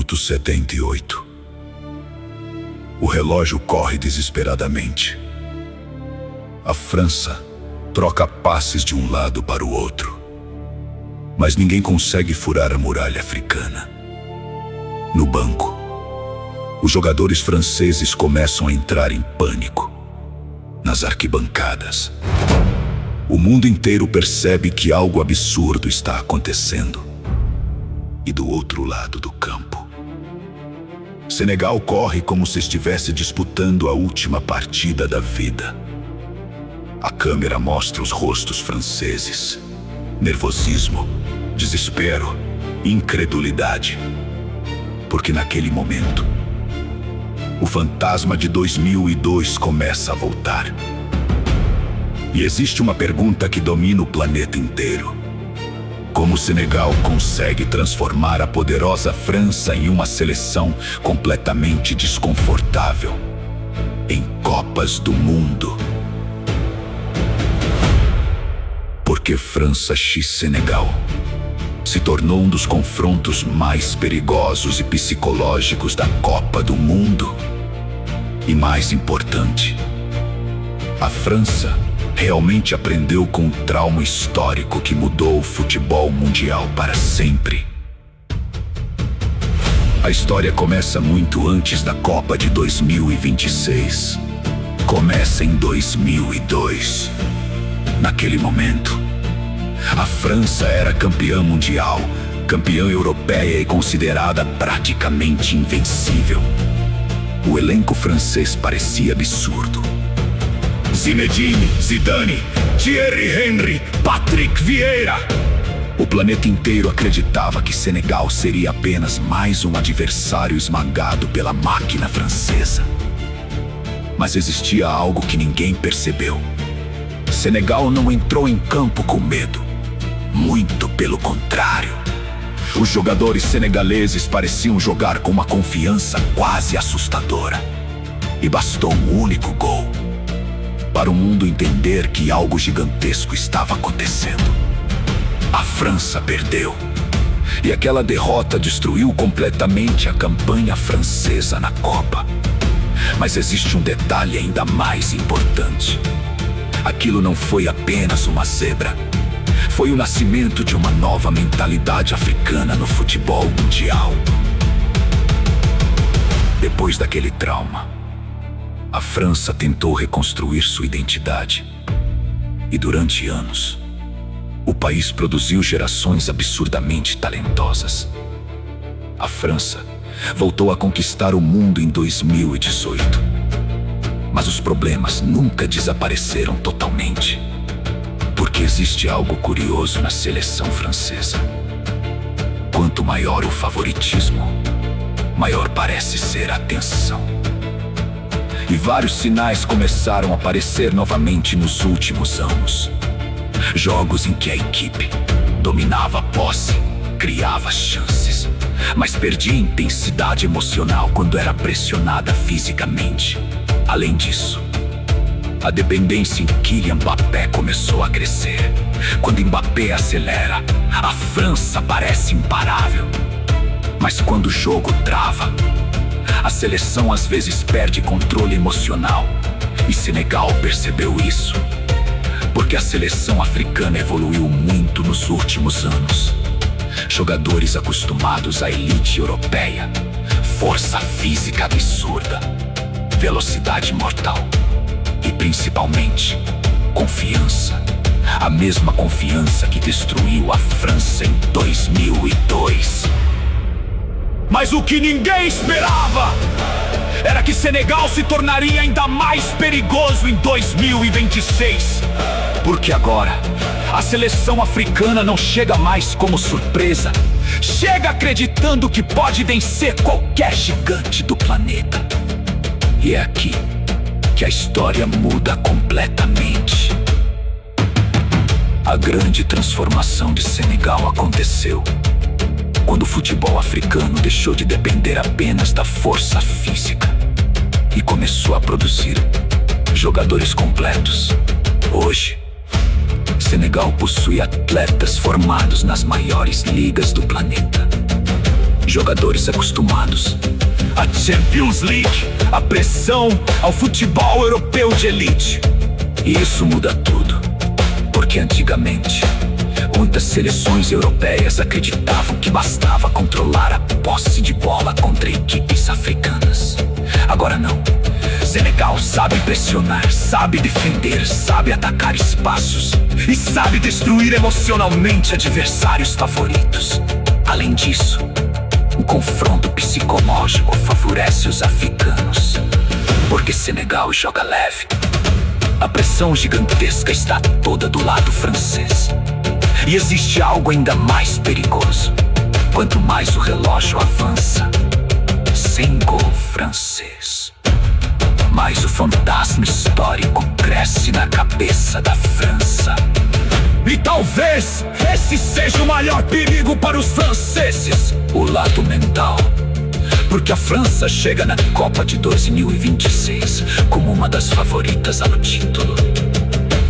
1978. O relógio corre desesperadamente. A França troca passes de um lado para o outro, mas ninguém consegue furar a muralha africana. No banco, os jogadores franceses começam a entrar em pânico. Nas arquibancadas, o mundo inteiro percebe que algo absurdo está acontecendo. E do outro lado do campo, Senegal corre como se estivesse disputando a última partida da vida. A câmera mostra os rostos franceses: nervosismo, desespero, incredulidade. Porque naquele momento, o fantasma de 2002 começa a voltar. E existe uma pergunta que domina o planeta inteiro: como o Senegal consegue transformar a poderosa França em uma seleção completamente desconfortável em Copas do Mundo? Porque França x Senegal se tornou um dos confrontos mais perigosos e psicológicos da Copa do Mundo. E mais importante, a França realmente aprendeu com um trauma histórico que mudou o futebol mundial para sempre. A história começa muito antes da Copa de 2026. Começa em 2002. Naquele momento, a França era campeã mundial, campeã europeia e considerada praticamente invencível. O elenco francês parecia absurdo. Zinedine Zidane, Thierry Henry, Patrick Vieira. O planeta inteiro acreditava que Senegal seria apenas mais um adversário esmagado pela máquina francesa. Mas existia algo que ninguém percebeu. Senegal não entrou em campo com medo. Muito pelo contrário. Os jogadores senegaleses pareciam jogar com uma confiança quase assustadora. E bastou um único gol para o mundo entender que algo gigantesco estava acontecendo. A França perdeu. E aquela derrota destruiu completamente a campanha francesa na Copa. Mas existe um detalhe ainda mais importante. Aquilo não foi apenas uma zebra. Foi o nascimento de uma nova mentalidade africana no futebol mundial. Depois daquele trauma, a França tentou reconstruir sua identidade. E durante anos, o país produziu gerações absurdamente talentosas. A França voltou a conquistar o mundo em 2018. Mas os problemas nunca desapareceram totalmente. Porque existe algo curioso na seleção francesa. Quanto maior o favoritismo, maior parece ser a tensão. E vários sinais começaram a aparecer novamente nos últimos anos. Jogos em que a equipe dominava a posse, criava chances, mas perdia intensidade emocional quando era pressionada fisicamente. Além disso, a dependência em Kylian Mbappé começou a crescer. Quando Mbappé acelera, a França parece imparável. Mas quando o jogo trava, a seleção às vezes perde controle emocional. E Senegal percebeu isso, porque a seleção africana evoluiu muito nos últimos anos. Jogadores acostumados à elite europeia, força física absurda, velocidade mortal e principalmente confiança. A mesma confiança que destruiu a França em 2002. Mas o que ninguém esperava era que Senegal se tornaria ainda mais perigoso em 2026. Porque agora, a seleção africana não chega mais como surpresa. Chega acreditando que pode vencer qualquer gigante do planeta. E é aqui que a história muda completamente. A grande transformação de Senegal aconteceu quando o futebol africano deixou de depender apenas da força física e começou a produzir jogadores completos. Hoje, Senegal possui atletas formados nas maiores ligas do planeta. jogadores acostumados à Champions League, à pressão, ao futebol europeu de elite. E isso muda tudo, porque antigamente muitas seleções europeias acreditavam que bastava controlar a posse de bola contra equipes africanas. Agora não. Senegal sabe pressionar, sabe defender, sabe atacar espaços e sabe destruir emocionalmente adversários favoritos. Além disso, o confronto psicológico favorece os africanos, porque Senegal joga leve. A pressão gigantesca está toda do lado francês. E existe algo ainda mais perigoso. Quanto mais o relógio avança, sem gol francês, mais o fantasma histórico cresce na cabeça da França. E talvez esse seja o maior perigo para os franceses, o lado mental. Porque a França chega na Copa de 2026 como uma das favoritas ao título.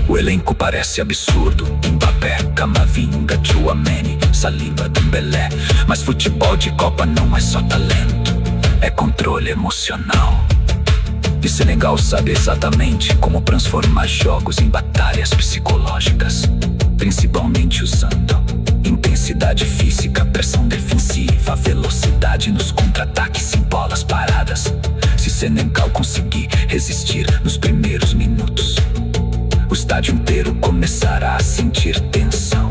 O elenco parece absurdo: Mbappé, Camavinga, Tchouaméni, Saliba, Dembélé. Mas futebol de Copa não é só talento, é controle emocional. E Senegal sabe exatamente como transformar jogos em batalhas psicológicas, principalmente usando intensidade física, pressão defensiva, velocidade nos contra-ataques e bolas paradas. Se Senegal conseguir resistir nos primeiros minutos, o estádio inteiro começará a sentir tensão.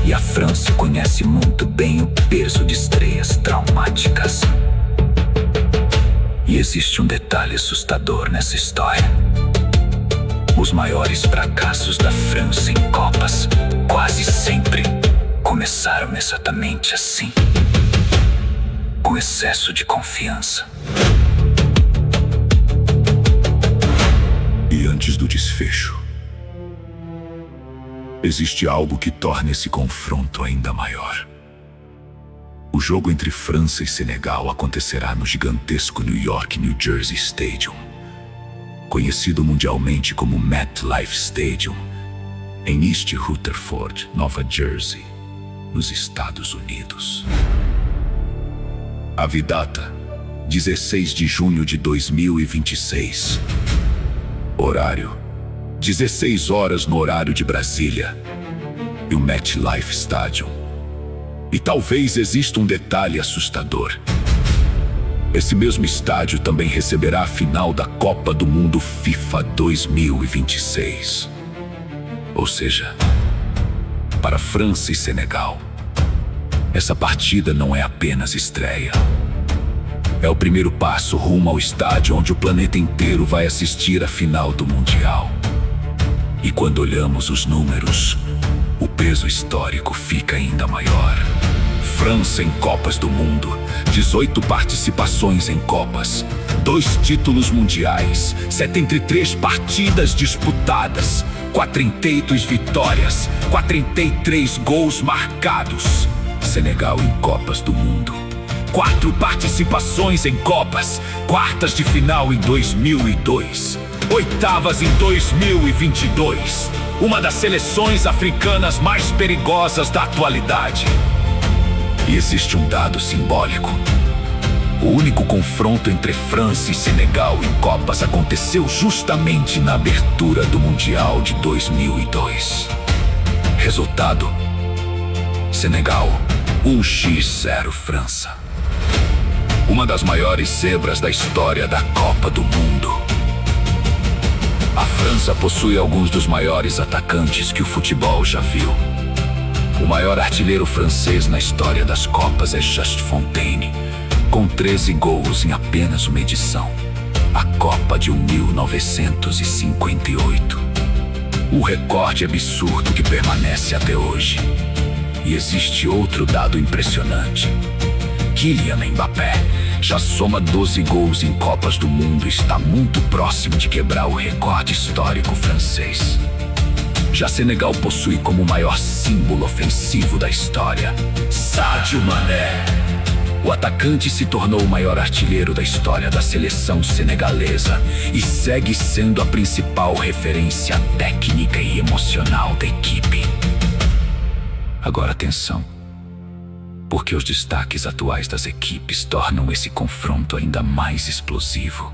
E a França conhece muito bem o peso de estreias traumáticas. E existe um detalhe assustador nessa história: os maiores fracassos da França em Copas quase sempre começaram exatamente assim, com excesso de confiança. E antes do desfecho, existe algo que torna esse confronto ainda maior. O jogo entre França e Senegal acontecerá no gigantesco New York New Jersey Stadium, conhecido mundialmente como MetLife Stadium, em East Rutherford, Nova Jersey, nos Estados Unidos. A data: 16 de junho de 2026. Horário: 16 horas no horário de Brasília. E o MetLife Stadium. E talvez exista um detalhe assustador: esse mesmo estádio também receberá a final da Copa do Mundo FIFA 2026. Ou seja, para França e Senegal, essa partida não é apenas estreia. É o primeiro passo rumo ao estádio onde o planeta inteiro vai assistir a final do Mundial. E quando olhamos os números, o peso histórico fica ainda maior. França em Copas do Mundo: 18 participações em Copas, 2 títulos mundiais, 73 partidas disputadas, 48 vitórias, 43 gols marcados. Senegal em Copas do Mundo: 4 participações em Copas, quartas de final em 2002, oitavas em 2022, uma das seleções africanas mais perigosas da atualidade. E existe um dado simbólico: o único confronto entre França e Senegal em Copas aconteceu justamente na abertura do Mundial de 2002. Resultado: Senegal 1-0 França. Uma das maiores zebras da história da Copa do Mundo. A França possui alguns dos maiores atacantes que o futebol já viu. O maior artilheiro francês na história das Copas é Just Fontaine, com 13 gols em apenas uma edição, a Copa de 1958. O recorde absurdo que permanece até hoje. E existe outro dado impressionante: Kylian Mbappé já soma 12 gols em Copas do Mundo e está muito próximo de quebrar o recorde histórico francês. Já Senegal possui como maior símbolo ofensivo da história Sadio Mané. O atacante se tornou o maior artilheiro da história da seleção senegalesa e segue sendo a principal referência técnica e emocional da equipe. Agora atenção: porque os destaques atuais das equipes tornam esse confronto ainda mais explosivo.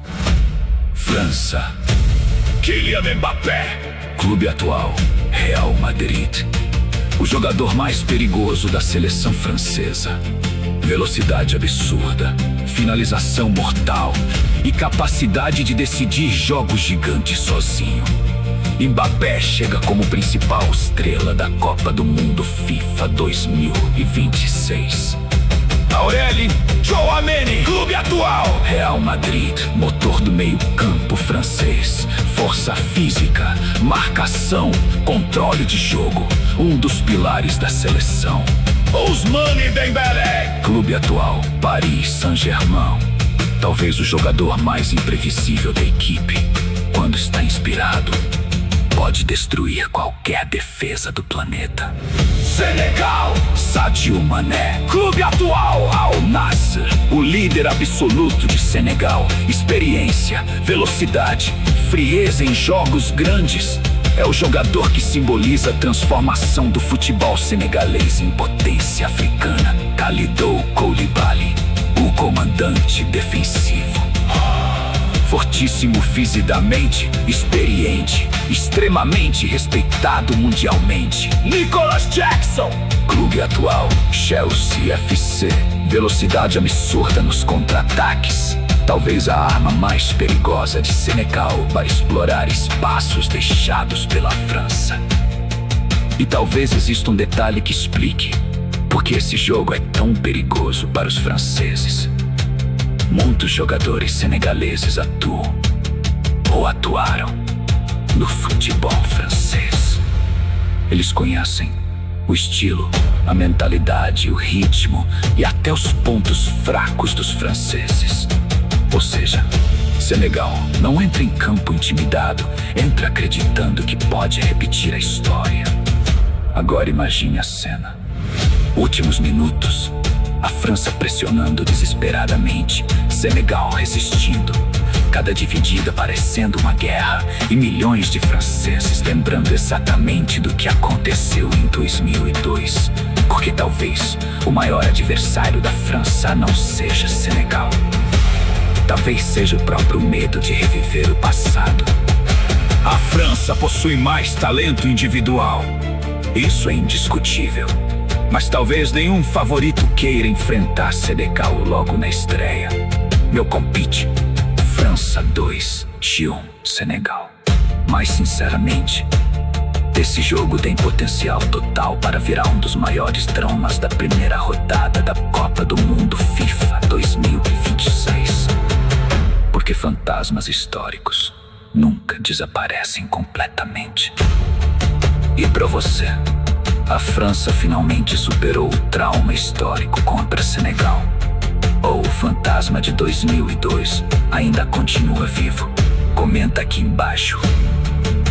França. Kylian Mbappé. Clube atual: Real Madrid. O jogador mais perigoso da seleção francesa. Velocidade absurda, finalização mortal e capacidade de decidir jogos gigantes sozinho. Mbappé chega como principal estrela da Copa do Mundo FIFA 2026. Aurélien Tchouaméni, clube atual: Real Madrid. Motor do meio-campo francês, força física, marcação, controle de jogo, um dos pilares da seleção. Ousmane Dembélé, clube atual: Paris Saint-Germain. Talvez o jogador mais imprevisível da equipe. Quando está inspirado, pode destruir qualquer defesa do planeta. Senegal. Sadio Mané, clube atual: Al Nassr. O líder absoluto de Senegal. Experiência, velocidade, frieza em jogos grandes. É o jogador que simboliza a transformação do futebol senegalês em potência africana. Kalidou Koulibaly, o comandante defensivo. Fortíssimo fisicamente, experiente, extremamente respeitado mundialmente. Nicolas Jackson, clube atual: Chelsea FC. Velocidade absurda nos contra-ataques. Talvez a arma mais perigosa de Senegal para explorar espaços deixados pela França. E talvez exista um detalhe que explique por que esse jogo é tão perigoso para os franceses. Muitos jogadores senegaleses atuam ou atuaram no futebol francês. Eles conhecem o estilo, a mentalidade, o ritmo e até os pontos fracos dos franceses. Ou seja, Senegal não entra em campo intimidado, entra acreditando que pode repetir a história. Agora imagine a cena. Últimos minutos. A França pressionando desesperadamente, Senegal resistindo. Cada dividida parecendo uma guerra e milhões de franceses lembrando exatamente do que aconteceu em 2002. Porque talvez o maior adversário da França não seja Senegal. Talvez seja o próprio medo de reviver o passado. A França possui mais talento individual. Isso é indiscutível. Mas talvez nenhum favorito queira enfrentar Senegal logo na estreia. Meu palpite: França 2, G1 Senegal. Mas sinceramente, esse jogo tem potencial total para virar um dos maiores dramas da primeira rodada da Copa do Mundo FIFA 2026. Porque fantasmas históricos nunca desaparecem completamente. E para você, a França finalmente superou o trauma histórico contra Senegal? Ou o fantasma de 2002 ainda continua vivo? Comenta aqui embaixo.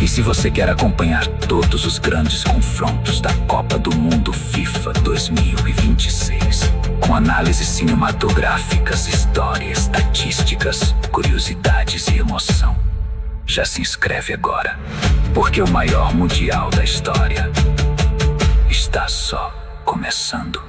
E se você quer acompanhar todos os grandes confrontos da Copa do Mundo FIFA 2026, com análises cinematográficas, histórias, estatísticas, curiosidades e emoção, já se inscreve agora, porque o maior mundial da história está só começando.